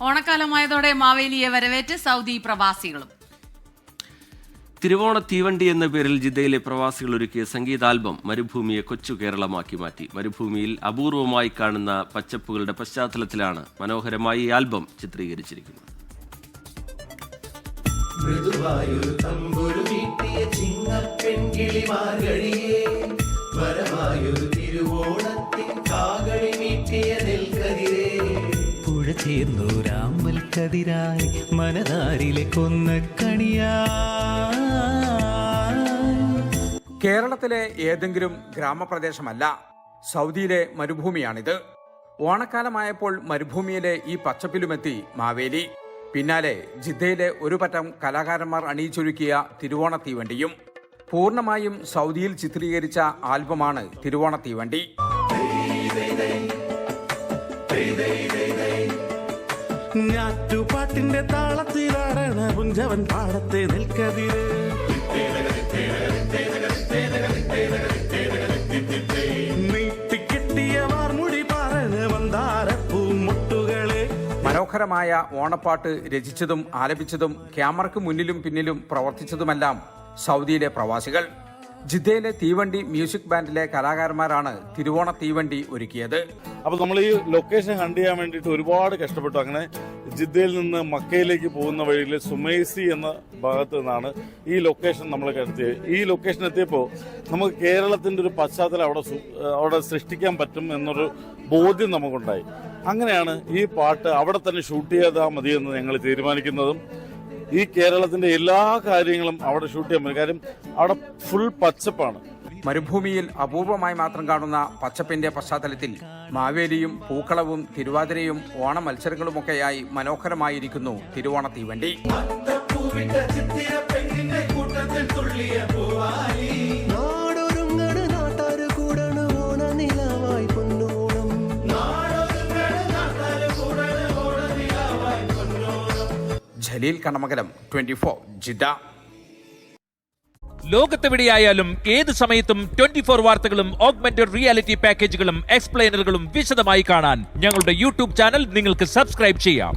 ഓണക്കാലമായതോടെ മാവേലിയെ വരവേറ്റ് Saudi പ്രവാസികളും. തിരുവോണ തീവണ്ടി എന്ന പേരിൽ ജിദ്ദയിലെ പ്രവാസികൾ ഒരുക്കിയ സംഗീതാൽബം മരുഭൂമിയെ കൊച്ചു കേരളമാക്കി മാറ്റി. മരുഭൂമിയിൽ അപൂർവമായി കാണുന്ന പച്ചപ്പുകളുടെ പശ്ചാത്തലത്തിലാണ് മനോഹരമായി ഈ ആൽബം ചിത്രീകരിച്ചിരിക്കുന്നത്. ചേർന്നൂരാമൽക്കതിരായി മനതാരിലെ കൊന്നക്കണിയാ. കേരളത്തിലെ ഏതെങ്കിലും ഗ്രാമപ്രദേശമല്ല, സൗദിയിലെ മരുഭൂമിയാണിത്. ഓണക്കാലമായപ്പോൾ മരുഭൂമിയിലെ ഈ പച്ചപ്പിലുമെത്തി മാവേലി. പിന്നാലെ ജിദ്ദയിലെ ഒരു പറ്റം കലാകാരന്മാർ അണിയിച്ചൊരുക്കിയ തിരുവോണ തീവണ്ടിയും. പൂർണ്ണമായും സൗദിയിൽ ചിത്രീകരിച്ച ആൽബമാണ് തിരുവോണ തീവണ്ടി. ഞാറ്റുപാട്ടിന്റെ താളത്തിലാടണ പുഞ്ചവൻ പാടത്തെ നെൽക്കതിര്. നീട്ടിക്കെട്ടിയ വാർമുടി പറഞ്ഞ് മന്ദാരപ്പൂമൊട്ടുകളെ. മനോഹരമായ ഓണപ്പാട്ട് രചിച്ചതും ആലപിച്ചതും ക്യാമറയ്ക്ക് മുന്നിലും പിന്നിലും പ്രവർത്തിച്ചതുമെല്ലാം സൗദിയിലെ പ്രവാസികൾ. ജിദ്ദയിലെ തീവണ്ടി മ്യൂസിക് ബാൻഡിലെ കലാകാരന്മാരാണ് തിരുവോണ തീവണ്ടി ഒരുക്കിയത്. അപ്പോൾ നമ്മൾ ഈ ലൊക്കേഷൻ കണ്ടു ചെയ്യാൻ വേണ്ടിയിട്ട് ഒരുപാട് കഷ്ടപ്പെട്ടു. അങ്ങനെ ജിദ്ദയിൽ നിന്ന് മക്കയിലേക്ക് പോകുന്ന വഴിയിൽ സുമൈസി എന്ന ഭാഗത്ത് നിന്നാണ് ഈ ലൊക്കേഷൻ നമ്മൾ കണ്ടെത്തിയത്. ഈ ലൊക്കേഷൻ എത്തിയപ്പോൾ നമുക്ക് കേരളത്തിൻ്റെ ഒരു പശ്ചാത്തലം അവിടെ സൃഷ്ടിക്കാൻ പറ്റും എന്നൊരു ബോധ്യം നമുക്കുണ്ടായി. അങ്ങനെയാണ് ഈ പാട്ട് അവിടെ തന്നെ ഷൂട്ട് ചെയ്താൽ മതിയെന്ന് ഞങ്ങൾ തീരുമാനിക്കുന്നതും ഈ കേരളത്തിന്റെ എല്ലാ കാര്യങ്ങളും അവിടെ ഷൂട്ട് ചെയ്യാൻ പറ്റും. കാര്യം അവിടെ ഫുൾ പച്ചപ്പാണ്. മരുഭൂമിയിൽ അപൂർവമായി മാത്രം കാണുന്ന പച്ചപ്പിന്റെ പശ്ചാത്തലത്തിൽ മാവേലിയും പൂക്കളവും തിരുവാതിരയും ഓണ മത്സരങ്ങളുമൊക്കെയായി മനോഹരമായിരിക്കുന്നു തിരുവോണ തീവണ്ടി. ജലീൽ കണ്ണമംഗലം, 24 ജിദ്ദ. ലോകത്തെവിടെയായാലും ഏത് സമയത്തും 24 വാർത്തകളും ഓഗ്മെന്റഡ് റിയാലിറ്റി പാക്കേജുകളും എക്സ്പ്ലെയിനറുകളും വിശദമായി കാണാൻ ഞങ്ങളുടെ യൂട്യൂബ് ചാനൽ നിങ്ങൾക്ക് സബ്സ്ക്രൈബ് ചെയ്യാം.